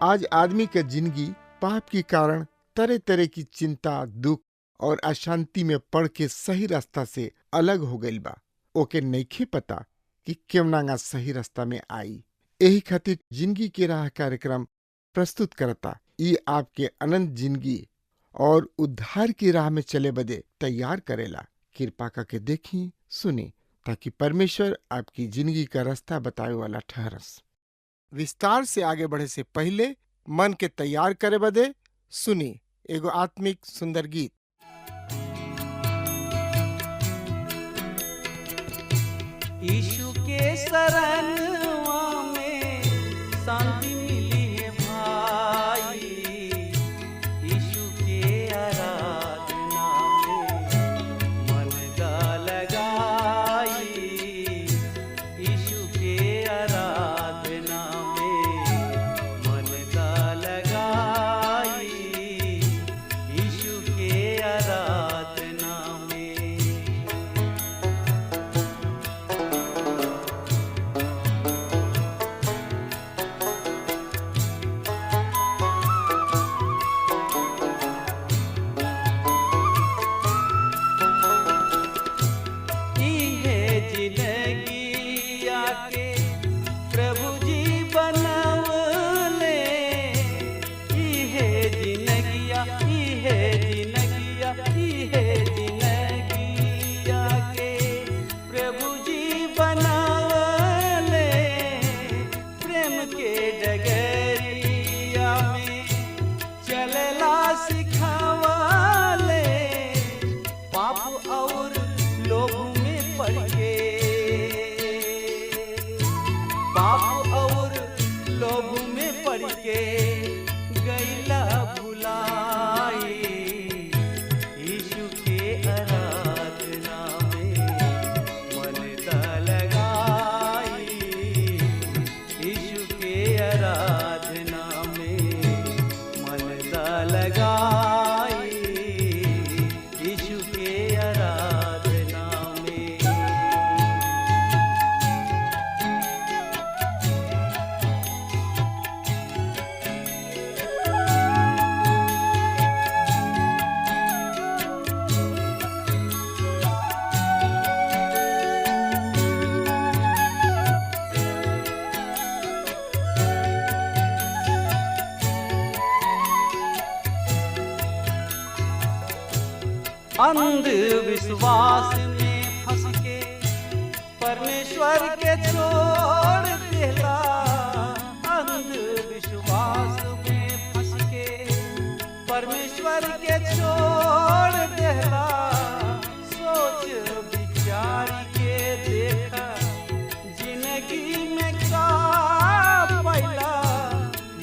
आज आदमी के जिंदगी पाप के कारण तरह तरह की चिंता, दुख और अशांति में पड़ के सही रास्ता से अलग हो गईल बा। ओके नइखे पता कि केवना सही रास्ता में आई। यही खातिर जिंदगी के राह कार्यक्रम प्रस्तुत करता। ये आपके अनंत जिंदगी और उद्धार की राह में चले बदे तैयार करेला। कृपा करके देखी, सुनी, ताकि परमेश्वर आपकी जिंदगी का रास्ता बताए वाला ठहरस। विस्तार से आगे बढ़े से पहले मन के तैयार करे बदे सुनी एगो आत्मिक सुंदर गीत। यीशु के शरणवा में शांति मिली है भाई, यीशु के आराधना में मन दा लगाई, यीशु के आराधना में मन दा लगाई, यीशु के आराधना में। अंधविश्वास में फंस के परमेश्वर के छोड़ देला, अंधविश्वास में फंस के परमेश्वर के छोड़ देला। सोच विचार के देखा जिंदगी में का पैला,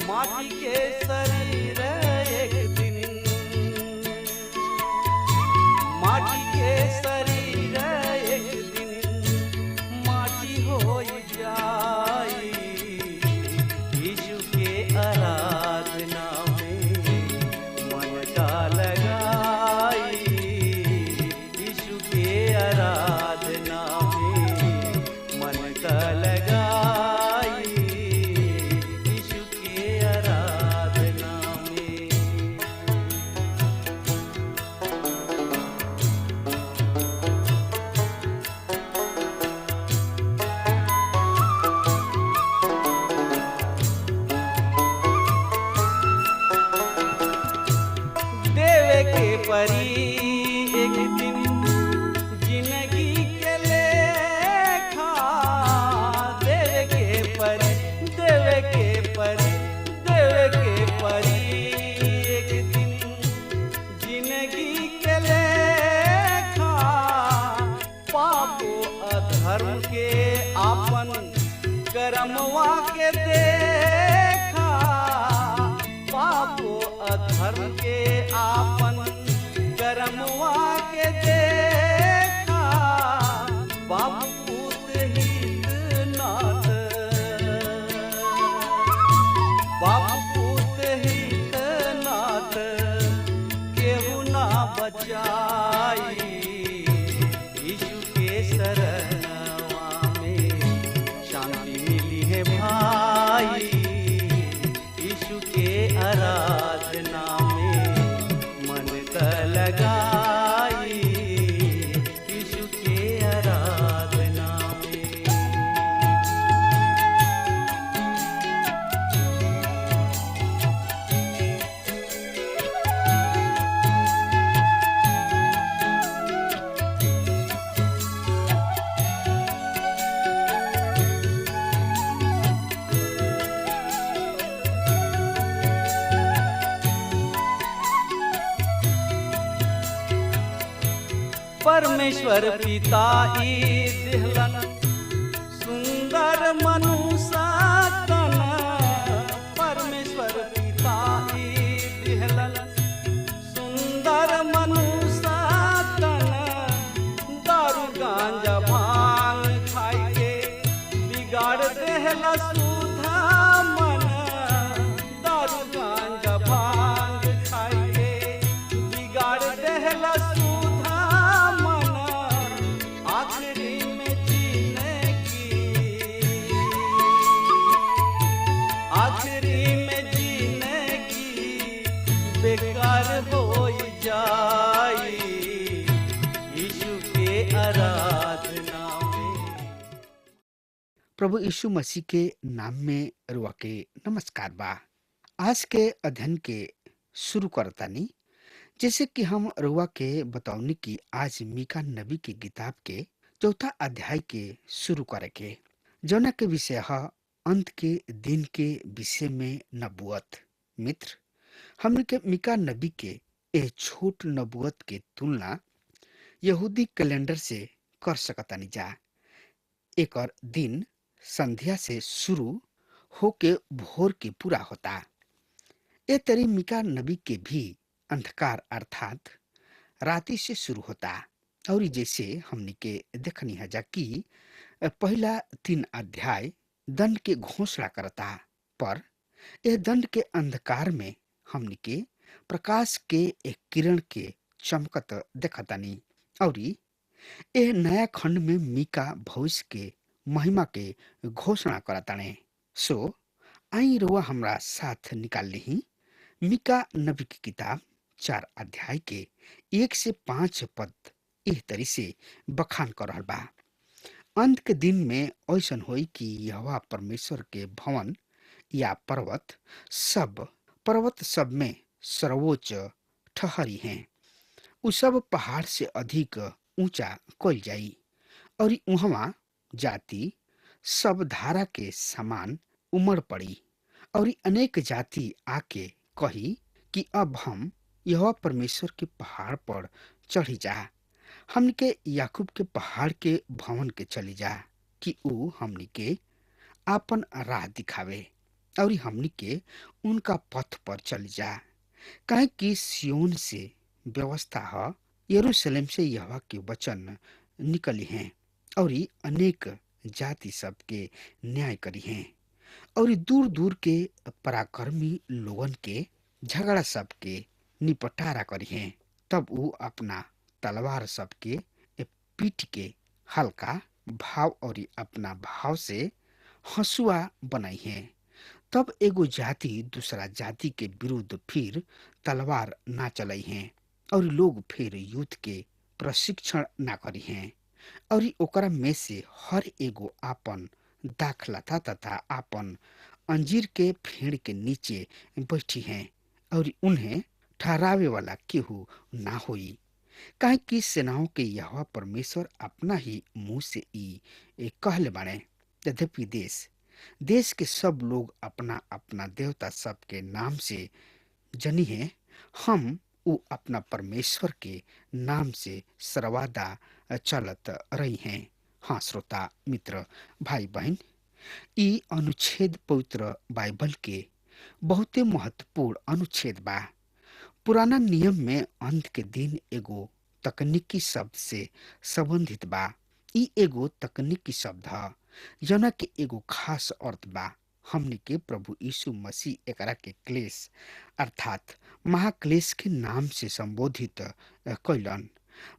माटी के शरीर एक दिन, माटी के शरीर एक दिन माटी हो जाई, यीशु के आराधना में मन का लगाई, यीशु के आराधना में मन का लगाई, यीशु के आराधना में। आपन करमवा के देखा, पापो अधर्म के आपन करमवा के देखा, बाप पूत हित नाथ, बाप पूत हित नाथ, केहू ना बचाई, यीशु के शरणवा में शांति मिली है भाई, यीशु के आराधना में मन का लगाई, यीशु के आराधना में। परमेश्वर पिता ई दिहलन सुंदर मनुष्य तन, परमेश्वर पिता ई दिहलन सुंदर मनुष्य तन, दारू गांजा भांग खाई के बिगाड़ देहला सुधा मन, दारू गांजा भांग खाई के बिगाड़ देहला सुधा मन, आखिरी में जीने की, आखिरी में जीने की बेकार हो जाई, यीशु के आराधना में। प्रभु यीशु मसीह के नाम में रुआ के नमस्कार बा। आज के अध्ययन के शुरू करतानी, जैसे कि हम रुआ के बतौनी कि आज मीका नबी की किताब के चौथा अध्याय के शुरू करे के, जौना के विषय है अंत के दिन के विषय में नबूवत। मित्र, हमने के मीका नबी के ए छोट नबूवत के तुलना यहूदी कैलेंडर से कर सकतानी जा। एकर दिन संध्या से शुरू होके भोर के पूरा होता। ए तरी मीका नबी के भी अंधकार अर्थात राति से शुरू होता। और जैसे हमने के देखनी है जा कि पहला 3 अध्याय दंड के घोषणा करता, पर यह दंड के अंधकार में हमने के प्रकाश के एक किरण के चमकत देखतानी। और यह नया खंड में मीका भविष्य के महिमा के घोषणा करताने। सो आई रुआ हमरा साथ निकाल ली मीका नबी की किताब 4 अध्याय के 1 से 5 पद एह तरी से बखान कर रहल बा। अंत के दिन में ऐसन होई कि यहोवा परमेश्वर के भवन या पर्वत सब में सर्वोच्च ठहरी हैं। उ सब पहाड़ से अधिक ऊंचा कइल जाई, और उहवा जाति सब धारा के समान उमड़ पड़ी, और अनेक जाति आके कही कि अब हम यहोवा परमेश्वर के पहाड़ पर चढ़ी जा, हमन के याकूब के पहाड़ के भवन के चली जा, कि ऊ हमनी के आपन राह दिखावे, और हमनी के उनका पथ पर चली जा। काहे कि सियोन से व्यवस्था है, यरूशलेम से यहोवा के वचन निकली हैं, और अनेक जाति सब के न्याय करी हैं, और दूर दूर के पराक्रमी लोगन के झगड़ा सब के निपटारा करी हैं। तब ऊ अपना तलवार सब के पीठ के हल्का भाव और अपना भाव से हंसुआ बनाई हैं। तब एगो जाति दूसरा जाति के विरुद्ध फिर तलवार ना चलाई हैं, और लोग फिर युद्ध के प्रशिक्षण ना करी हैं, और ओकरा में से हर एगो आपन दाखलता तथा आपन अंजीर के पेड़ के नीचे बैठी हैं, और उन्हें ठहरावे वाला केहू ना होई। काहे कि सेनाओं के यहोवा परमेश्वर अपना ही मुंह से ई कहले बाणे। यद्यपि देश के सब लोग अपना अपना देवता सब के नाम से जनी है, हम उ अपना परमेश्वर के नाम से सर्वदा चलत रही हैं। हाँ श्रोता मित्र, भाई बहन, ई अनुच्छेद पवित्र बाइबल के बहुते महत्वपूर्ण अनुच्छेद बा। पुराना नियम में अंत के दिन एगो तकनीकी शब्द से संबंधित बा। ई एगो तकनीकी शब्द ह जना के एगो खास अर्थ बा। हमने के प्रभु यीशु मसीह एकरा के क्लेश अर्थात महाक्लेश के नाम से संबोधित कैलन।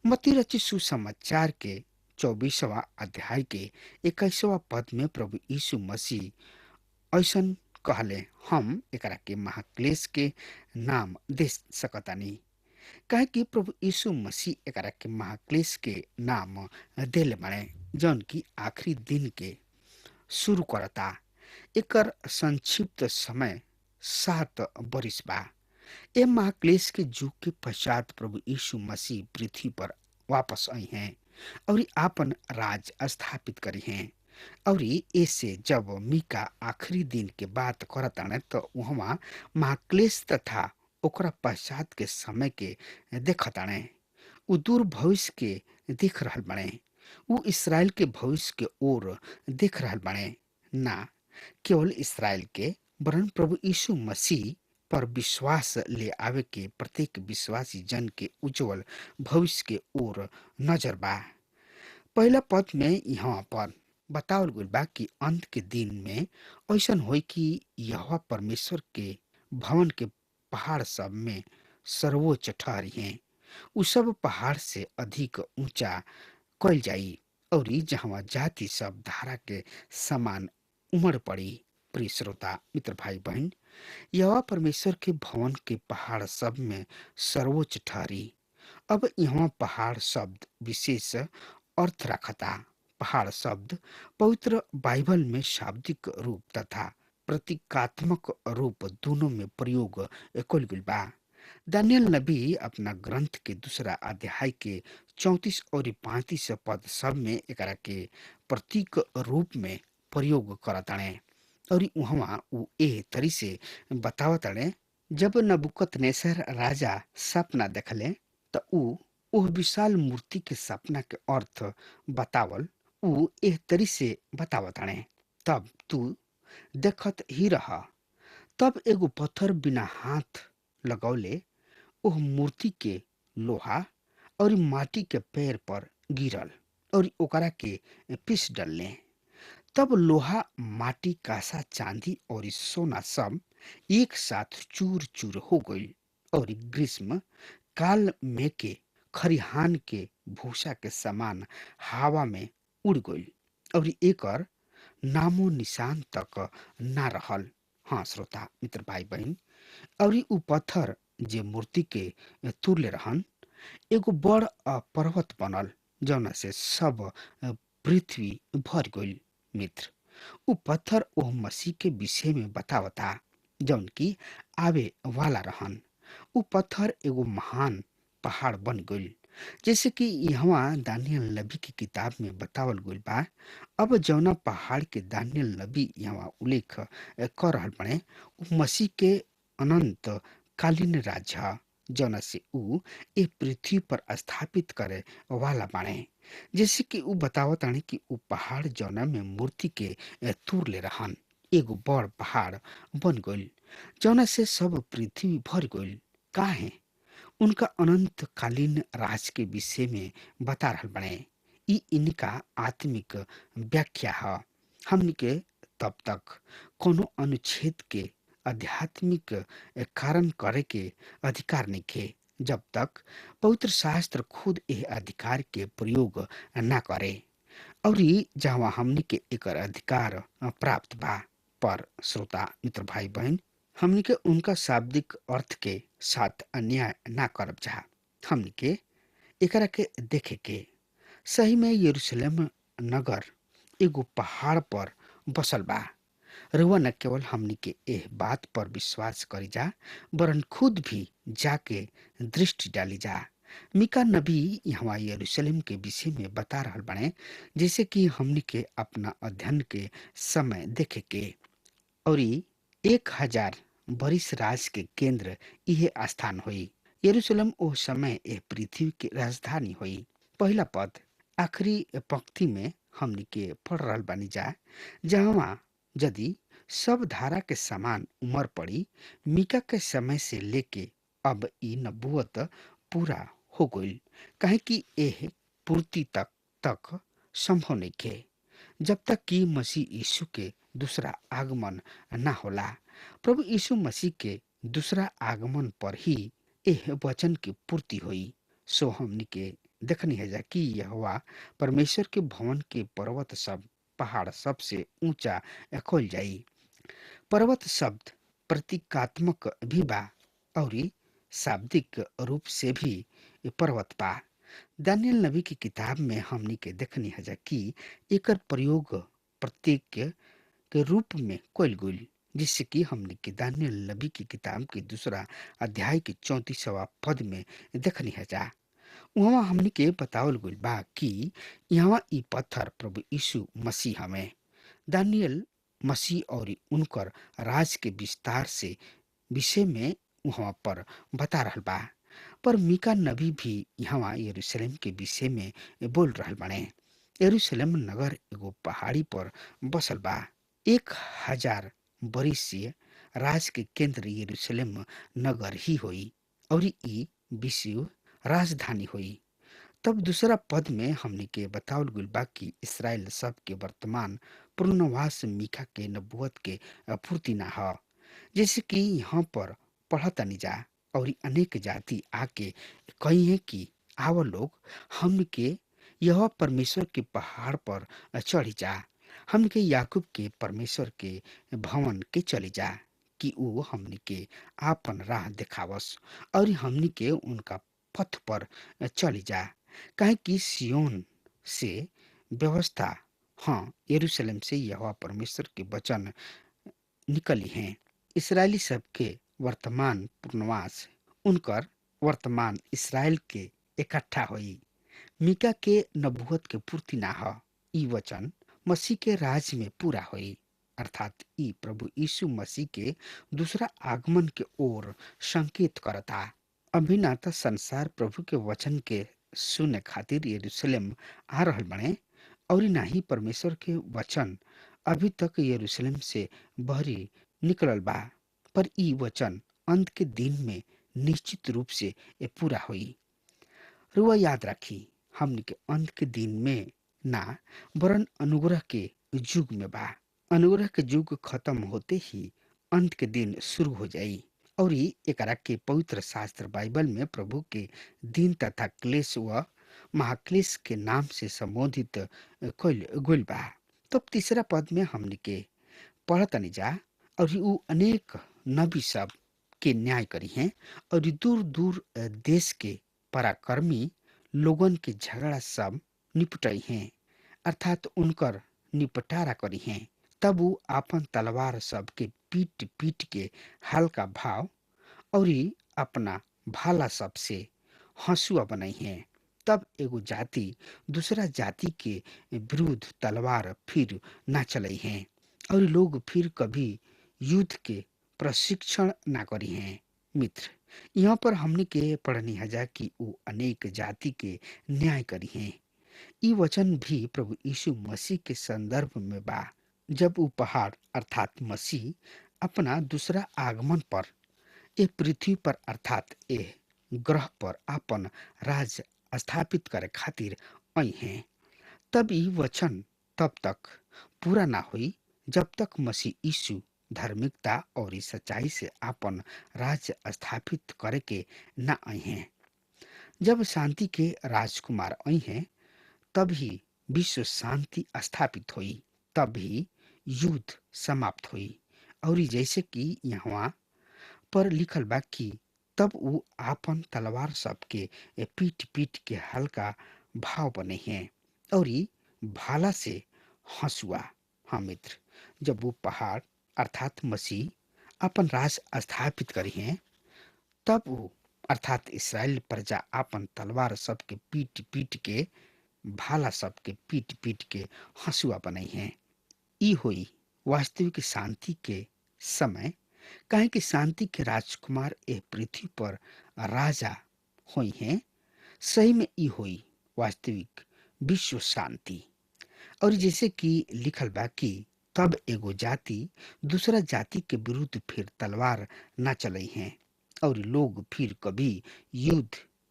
मत्ती रचित सुसमाचार के 24वां अध्याय के 21वां पद में प्रभु यीशु मसीह ऐसन कहले, हम एकरा के महाक्लेश के नाम दे सकतानी। काहे कि प्रभु यीशु मसीह एकरा के महाक्लेश के नाम देले बने, जौन की आखिरी दिन के शुरू करता। एकर संक्षिप्त समय 7 बरिस बा। ए महाक्लेश के युग के पश्चात प्रभु यीशु मसीह पृथ्वी पर वापस आई हैं और आपन राज स्थापित करी हैं। और ऐसे जब मीका आखिरी दिन के बात करताने तो वहाँ महाक्लेश तथा ओकरा पश्चात के समय के देखताने। उ दूर भविष्य के देख रहल बने। उ इसराइल के भविष्य के ओर देख रहल बने। ना केवल इसराइल के वरन प्रभु यीशु मसीह पर विश्वास ले आवे के प्रत्येक विश्वासी जन के उज्जवल भविष्य के ओर नजर बा। पहला पद में यहाँ पर बतावल गइल बा कि अंत के दिन में ऐसन होई कि यहोवा परमेश्वर के भवन के पहाड़ सब में सर्वोच्च ठहरी हैं। उ सब पहाड़ से अधिक ऊंचा कइल जाई और जहाँ जाति सब धारा के समान उमड़ पड़ी। प्रिय श्रोता मित्र भाई बहन, यहोवा परमेश्वर के भवन के पहाड़ सब में सर्वोच्च ठहरी। अब यहाँ पहाड़ शब्द विशेष अर्थ रखता। पहाड़ शब्द पवित्र बाइबल में शाब्दिक रूप तथा प्रतीकात्मक रूप दोनों में प्रयोग कइल गइल बा। दानियल नबी अपना ग्रंथ के दूसरा अध्याय के 34 और 35 पद सब में एकरा के प्रतीक रूप में प्रयोग करताने। और वहाँ उ ए तरी से बतावताने, जब नबुकदनेस्सर राजा सपना देखले त उ ओह विशाल मूर्ति के सपना के अर्थ बतावल उ एह तरी से बतावताने, तब तू देखत ही रहा। तब एगो पत्थर बिना हाथ लगौले ओह मूर्ति के लोहा और माटी के पैर पर गिरल और ओकरा के पीस डलले। तब लोहा, माटी, कासा, चांदी और सोना सब एक साथ चूर चूर हो गई और ग्रीष्म काल में के खरिहान के भूसा के समान हवा में उड़ गई और एकर नामो निशान तक ना रहल। हाँ श्रोता मित्र भाई बहन, और उ पत्थर जे मूर्ति के तुरले रहन एगो बड़ पर्वत बनल, जौना से सब पृथ्वी भर गइल। मित्र, उ पत्थर ओह मसीह के विषय में बतावता जौन की आवे वाला रहन। उ पत्थर एगो महान पहाड़ बन गइल, जैसे कि यहाँ दानियल नबी की किताब में बतावल गइल बा। अब जौना पहाड़ के दानियल नबी यहाँ उल्लेख कर रहल बने उ मसीह के अनंत कालीन राज्य ह, जौना से उ ए पृथ्वी पर स्थापित करे वाला बाणे। जैसे कि उ बतावतानी कि उ पहाड़ जौना में मूर्ति के तुर ले रहन एगो बड़ पहाड़ बन गइल, जौना से सब पृथ्वी भर गइल। काहे? उनका अनंत कालीन राज के विषय में बता रहल बने। ई इनका आत्मिक व्याख्या है। हमनी के तब तक कोनो अनुच्छेद के आध्यात्मिक कारण करे के अधिकार नहीं खे जब तक पवित्र शास्त्र खुद यह अधिकार के प्रयोग ना करे। और जहाँ हमनी के एकर अधिकार प्राप्त बा, पर श्रोता मित्र भाई बहन, हमनी के उनका शाब्दिक अर्थ के साथ अन्याय ना करब जा। हमनी के एकरा के देखे के सही में यरूशलेम नगर एगो पहाड़ पर बसल बा। रउआ न केवल हमनी के एह बात पर विश्वास करी जा, वरन खुद भी जाके दृष्टि डाली जा। मीका नबी यहाँ यरूशलेम के विषय में बता रहल बने, जैसे कि हमनी के अपना अध्ययन के समय देखे के। और 1000 बरिस राज के केंद्र यह स्थान हुई। यरूशलेम ओ समय एह पृथ्वी की राजधानी हुई। पहला पद आखिरी पंक्ति में हमनी के पढ़ रहल बानी जा, जहाँ यदि सब धारा के समान उम्र पड़ी, मीका के समय से लेके अब ई नबुवत पूरा हो गईल, काहे कि एह पूर्ति तक संभव नइखे जब तक कि मसीह यीशु के दूसरा आगमन ना होला। प्रभु यीशु मसीह के दूसरा आगमन पर ही एह वचन की पूर्ति हुई। सो हमनी के देखनी है जा कि यहोवा परमेश्वर के भवन के पर्वत सब पहाड़ सबसे ऊंचा खोल जाई। पर्वत शब्द प्रतीकात्मक भी बा और शाब्दिक रूप से भी पर्वत बा। दानियल नबी की किताब में हमनी के देखनी है जा कि एकर प्रयोग प्रतीक के रूप में कइल गइल, जिससे कि हमनी के दानियल नबी की किताब के दूसरा अध्याय के 34वां पद में देखनी है जा। वहाँ हमनी के बतावल गइल बा कि यहाँ ई पत्थर प्रभु यीशु मसीह हमें। दानियल मसीह और उनकर राज के विस्तार से विषय में वहाँ पर बता रहल बा, पर मीका नबी भी यहाँ यरूशलेम के विषय में बोल रहल बाड़े। यरूशलेम नगर एगो पहाड़ी पर बसल बा। 1000 बरिस से राज के केंद्र यरूशलेम नगर ही होई और ई विश्व राजधानी होई। तब दूसरा पद में हमने के बतावल गइल बा कि इसराइल सब के वर्तमान पूर्णवास मीका के नबुवत के पूर्ति ना ह, जैसे कि यहाँ पर पढ़तनी जा। और अनेक जाति आके कही है कि आव लोग हम के यह परमेश्वर के पहाड़ पर चढ़ी जा, हम के याकूब के परमेश्वर के भवन के चली जा कि वो हमनी के आपन राह दिखावस और हमनी के उनका पथ पर चली जा। काहे कि सियोन से व्यवस्था, हाँ यरूशलेम से यहोवा परमेश्वर के वचन निकली हैं। इसराइली सब के वर्तमान पूर्णवास उनकर वर्तमान इसराइल के इकट्ठा हुई। मीका के नबुवत के पूर्ति ना ह। ई वचन मसीह के राज में पूरा हुई, अर्थात ई प्रभु यीशु मसीह के दूसरा आगमन के ओर संकेत करता। अभी ना तो संसार प्रभु के वचन के सुने खातिर यरूशलेम आ रहल बने और ना ही परमेश्वर के वचन अभी तक यरूशलेम से बहरी निकलल बा, पर ई वचन अंत के दिन में निश्चित रूप से ये पूरा हुई। रुआ याद रखी, हमने के अंत के दिन में ना वरन अनुग्रह के युग में बा। अनुग्रह के युग खत्म होते ही अंत के दिन शुरू हो जाई और एकरा के पवित्र शास्त्र बाइबल में प्रभु के दिन तथा क्लेश व महाक्लेश के नाम से संबोधित कइल गइल बा। तब तीसरा पद में हमने के पढ़तनी जा और उ अनेक नबी सब के न्याय करी हैं और दूर दूर देश के पराक्रमी लोगन के झगड़ा सब निपटई हैं, अर्थात उनकर निपटारा करी हैं। तब वो आपन तलवार सब के पीट पीट के हल्का भाव और अपना भाला सब से हंसुआ बनाई हैं। तब एगो जाति दूसरा जाति के विरुद्ध तलवार फिर ना चलाई हैं और लोग फिर कभी युद्ध के प्रशिक्षण ना करी हैं। मित्र, यहाँ पर हमने के पढ़नी हजा कि वो अनेक जाति के न्याय करी हैं। ई वचन भी प्रभु यीशु मसीह के संदर्भ में बा, जब वो पहाड़ अर्थात मसीह अपना दूसरा आगमन पर ए पृथ्वी पर अर्थात ए ग्रह पर अपन राज स्थापित करे खातिर आई हैं। तब ई वचन तब तक पूरा ना हुई जब तक मसीह यीशु धार्मिकता और इस सच्चाई से अपन राज स्थापित करे के ना आई हैं। जब शांति के राजकुमार आई हैं तब ही विश्व शांति स्थापित हुई, तब ही युद्ध समाप्त हुई। और जैसे कि यहाँ पर लिखल बा कि तब वो आपन तलवार सबके पीट पीट के हल्का भाव बने हैं और भाला से हंसुआ। हाँ मित्र, जब वो पहाड़ अर्थात मसीह अपन राज स्थापित करी हैं तब वो अर्थात इसराइल प्रजा आपन तलवार सबके पीट पीट के भाला सबके पीट पीट के हंसुआ बनाई हैं। ई हुई वास्तविक शांति के समय, काहे कि शांति के राजकुमार ए पृथ्वी पर राजा हुई हैं। सही में ई हुई वास्तविक विश्व शांति। और जैसे कि लिखल बा कि तब एगो जाति दूसरा जाति के विरुद्ध फिर तलवार ना चलई हैं और लोग फिर कभी युद्ध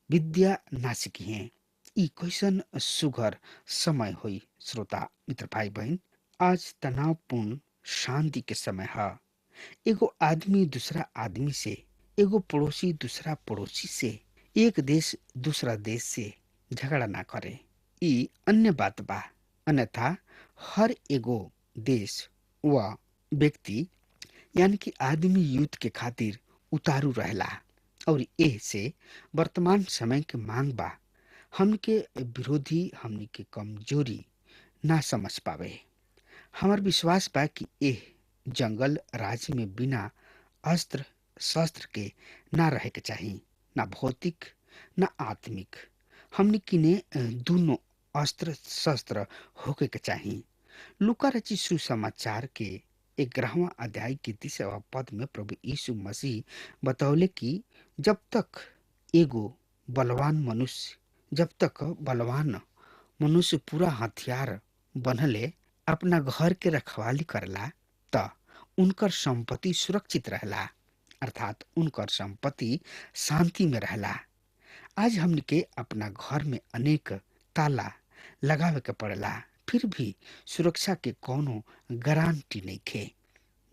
विद्या ना सीखी हैं। ई कैसन सुघर समय होई श्रोता मित्र भाई बहन। आज तनावपूर्ण शांति के समय है। एगो आदमी दूसरा आदमी से, एगो पड़ोसी दूसरा पड़ोसी से, एक देश दूसरा देश से झगड़ा ना करे। ई अन्य बात बा। अन्यथा हर एगो देश व व्यक्ति यानी कि आदमी युद्ध के खातिर उतारू रहेला और एह से वर्तमान समय के मांग बा हमके विरोधी हमनी के कमजोरी ना समझ पावे। हमार विश्वास बा कि एह जंगल राज में बिना अस्त्र शस्त्र के ना रहे के चाही, ना भौतिक ना आत्मिक। हमनी किने दोनों अस्त्र शस्त्र होके के चाही। लूका रचित सुसमाचार के 11वां अध्याय के 30वां पद में प्रभु यीशु मसीह बतौले कि जब तक एगो बलवान मनुष्य जब तक बलवान मनुष्य पूरा हथियार बनले अपना घर के रखवाली करला त उनकर संपत्ति सुरक्षित रहला, अर्थात उनकर संपत्ति शांति में रहला। आज हमन के अपना घर में अनेक ताला लगावे के पड़ेला, फिर भी सुरक्षा के कोनो गारंटी नहीं खे।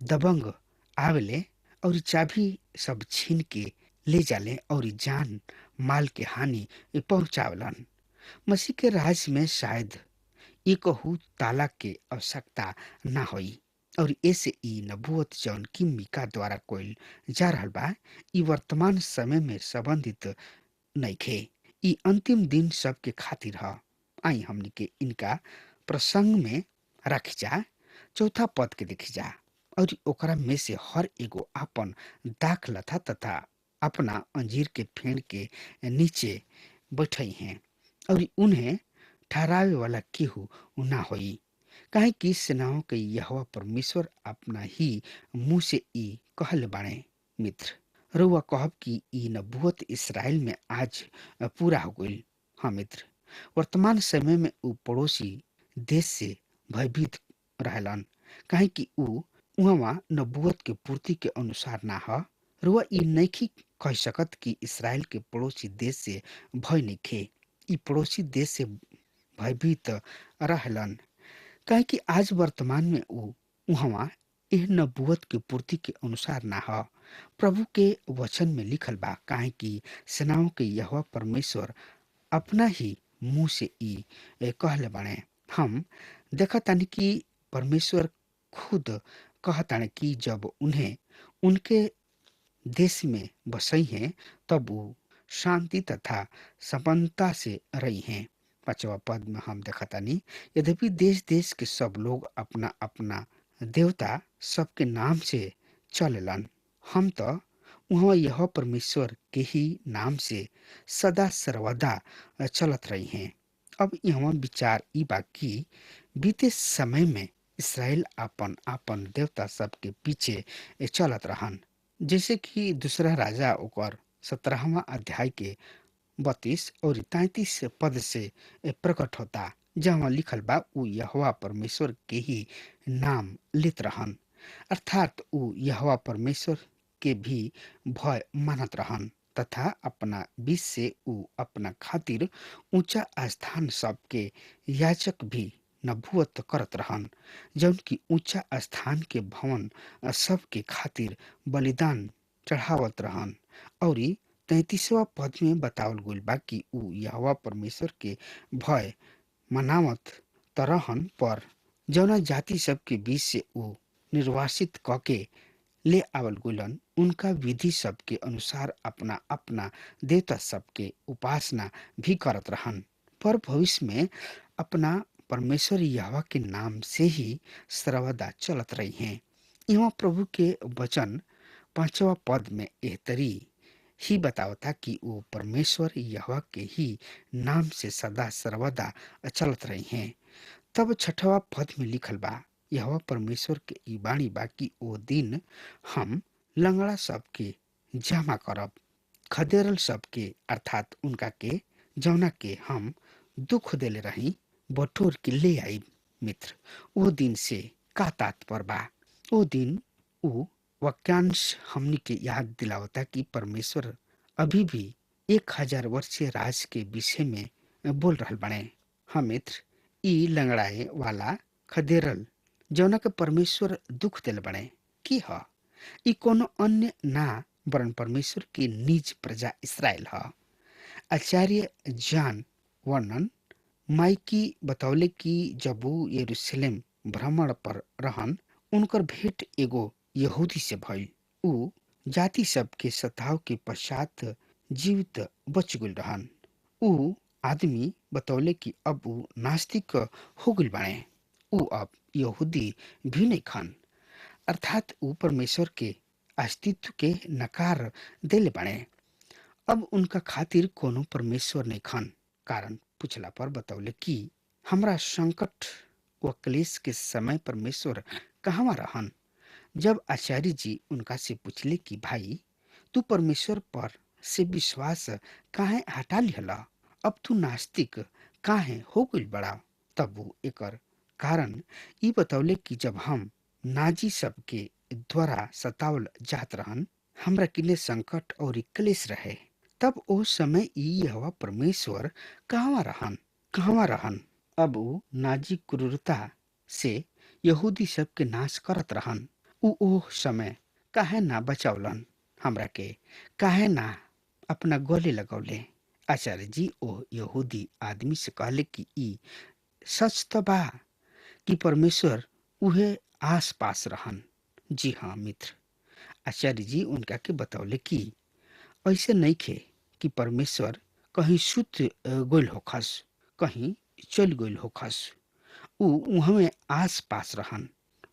दबंग आवेले और चाबी सब छीन के ले जाले और जान माल के हानि पहुंचावलन। मसीह के राज में शायद एकहू ताला के आवश्यकता ना होई और ऐसे ई नबूवत जौन की मीका द्वारा कोइल जा रहल बा ई वर्तमान समय में संबंधित नइखे। ई अंतिम दिन सबके खातिर ह। आई हमनी के इनका प्रसंग में रखी जा। चौथा पद के देखी जा और ओकरा में से हर एगो आपन दाख लथा तथा अपना अंजीर के फेड़ के नीचे बैठई हैं और उन्हें ठहरावे वाला केहू ना होई। काहे कि सेनाओं के यहोवा परमेश्वर अपना ही मुंह से ई कहले बाणे। मित्र रउआ कहब कि ई नबूवत इसराइल में आज पूरा हो गईल। हाँ मित्र, वर्तमान समय में ऊ पड़ोसी देश से भयभीत रहलन काहे कि ऊ उहवा नबूवत के पूर्ति के अनुसार ना ह। रुआ ई नइखी कह सकत कि इसराइल के पड़ोसी देश से भय नइखे। ई पड़ोसी देश से भयभीत रहलन काहे कि आज वर्तमान में ऊ उहवा एह नबूवत के पूर्ति के अनुसार ना ह। प्रभु के वचन में लिखल बा काहे कि सेनाओं के यहोवा परमेश्वर अपना ही मुंह से ई कहले बाणे। हम देखतानी कि परमेश्वर खुद कहताने कि जब उन्हें उनके देश में बसई हैं तब वो शांति तथा संपन्नता से रही हैं। 5वां पद में हम देखतानी यद्यपि देश देश के सब लोग अपना अपना देवता सबके नाम से चलेलन, हम तो वहाँ यह परमेश्वर के ही नाम से सदा सर्वदा चलत रही हैं। अब यहाँ विचार ई बा कि बीते समय में इसराइल आपन आपन देवता सबके पीछे चलत रहन, जैसे कि दूसरा राजा ओकर 17वां अध्याय के 32 और 33 पद से प्रकट होता, जहाँ लिखल बा ऊ यहोवा परमेश्वर के ही नाम लेत रहन, अर्थात ऊ यहोवा परमेश्वर के भी भय मानत रहन तथा अपना बीच से ऊ अपना खातिर ऊंचा स्थान सबके याचक भी नबूवत करत रहन, जौन की ऊंचा स्थान के भवन सबके खातिर बलिदान चढ़ावत रहन। और 33वां पद में बतावल गइल बा कि ऊ यहोवा परमेश्वर के भय मनावत तरहन पर जौना जाति सबके बीच से ऊ निर्वासित कके ले आवल गुलन उनका विधि सबके अनुसार अपना अपना देवता सबके उपासना भी करत रहन, पर भविष्य में अपना परमेश्वर यहोवा के नाम से ही सर्वदा चलत रही हैं। यहाँ प्रभु के वचन 5वां पद में एह तरी ही बतावता कि वो परमेश्वर यहोवा के ही नाम से सदा सर्वदा चलत रही हैं। तब 6वां पद में लिखल बा यहोवा परमेश्वर के ई बाणी बा कि ओ दिन हम लंगड़ा सबके जमा करब, खदेरल सबके अर्थात उनका के जौना के हम दुख देले रही बटोर के ले आई, मित्र, वो दिन से का तात्पर्य बा? वो दिन उ वाक्यांश हमनी के याद दिलावता कि परमेश्वर अभी भी 1000 वर्षीय राज के विषय में बोल रहल बने। हाँ मित्र, ई लंगड़ाए वाला खदेरल जौना के परमेश्वर दुख दिल बने की ह ई कोनो अन्य ना वरन परमेश्वर की निज प्रजा इसराइल ह। आचार्य जॉन वर्णन माइकी बतौले कि जब वो यरूशलेम भ्रमण पर रहन, उनकर भेंट एगो यहूदी से भइल। उ जाति सब के सताव के पश्चात जीवित बच गइल रहन। उ आदमी बतौले कि अब उ नास्तिक हो गइल बाड़े। उ अब यहूदी भी नहीं खन, अर्थात उ परमेश्वर के अस्तित्व के नकार देले बाड़े। अब उनका खातिर कोनो परमेश्वर नहीं खन। कारण पूछला पर बतौले कि हमरा संकट व क्लेश के समय परमेश्वर कहवा रहन। जब आचार्य जी उनका से पूछले कि भाई, तू परमेश्वर पर से विश्वास काहे हटा लिहला, अब तू नास्तिक काहे हो गइल बड़ा, तब वो एकर कारण ई बतौले कि जब हम नाजी सब के द्वारा सतावल जात रहन, हमरा किने संकट और क्लेश रहे, तब ओ समय ई यहोवा परमेश्वर कहवा रहन। अब वो नाजी क्रूरता से यहूदी सब के नाश करत रहन। उ ओ समय काहे ना बचावलन, हमरा के काहे ना अपना गले लगौले। आचार्य जी ओ यहूदी आदमी से कहले कि ई सच तो बा कि परमेश्वर उहे आस पास रहन। जी हाँ मित्र, आचार्य जी उनका के बतौले कि ऐसे नहीं खे कि परमेश्वर कहीं सुत गोल होखस, कहीं चल गोल होखस। उ उहमे आस पास रहन।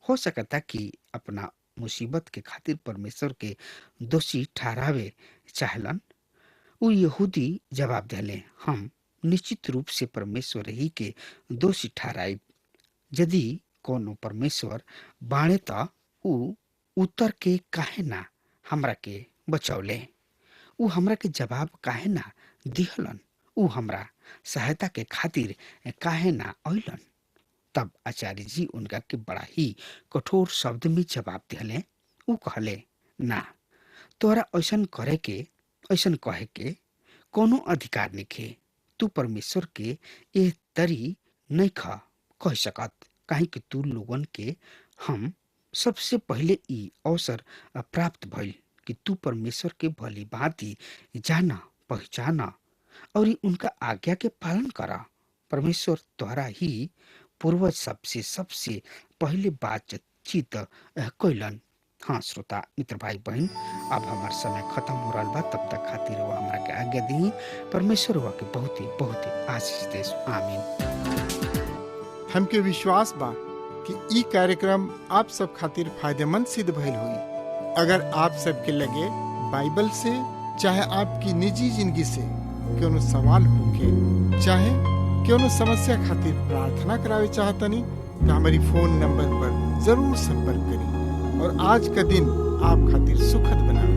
हो सकता कि अपना मुसीबत के खातिर परमेश्वर के दोषी ठहरावे चाहलन। उ यहूदी जवाब दिले, हम निश्चित रूप से परमेश्वर ही के दोषी ठहराइब। यदि कोनो परमेश्वर बाणे त उ उत्तर के काहे ना हमरा के बचौले, उ हमरा के जवाब काहे ना दिहलन, उ हमरा सहायता के खातिर काहे ना अइलन। तब आचार्य जी उनका के बड़ा ही कठोर शब्द में जवाब दिले। उ कहले, ना, तोरा ऐसन करे के, ऐसन कहे के कोनो अधिकार नहीं। तू परमेश्वर के ए तरी नहीं कह सकत, काहे कि तू लोगन के हम सबसे पहले ई अवसर प्राप्त भइल कि तू परमेश्वर के भली भांति जाना, पहचाना और उनका आज्ञा के पालन करा। परमेश्वर द्वारा ही पूर्वज सबसे पहले बातचीत कैलन। हाँ श्रोता मित्र भाई बहन, अब हमार समय खत्म हो रहा बा। तब तक खातिर वो हमरा के आज्ञा दी। परमेश्वर हुआ के बहुत ही आशीष देस। आमीन। हमके विश्वास बा कि ई कार्यक्रम आप सब खातिर फायदेमंद सिद्ध भइल होई। अगर आप सबके लगे बाइबल से चाहे आपकी निजी जिंदगी से कोनो सवाल होके, चाहे कोनो समस्या खातिर प्रार्थना करावे चाहतनी, तो हमारी फोन नंबर पर जरूर संपर्क करें और आज का दिन आप खातिर सुखद बना।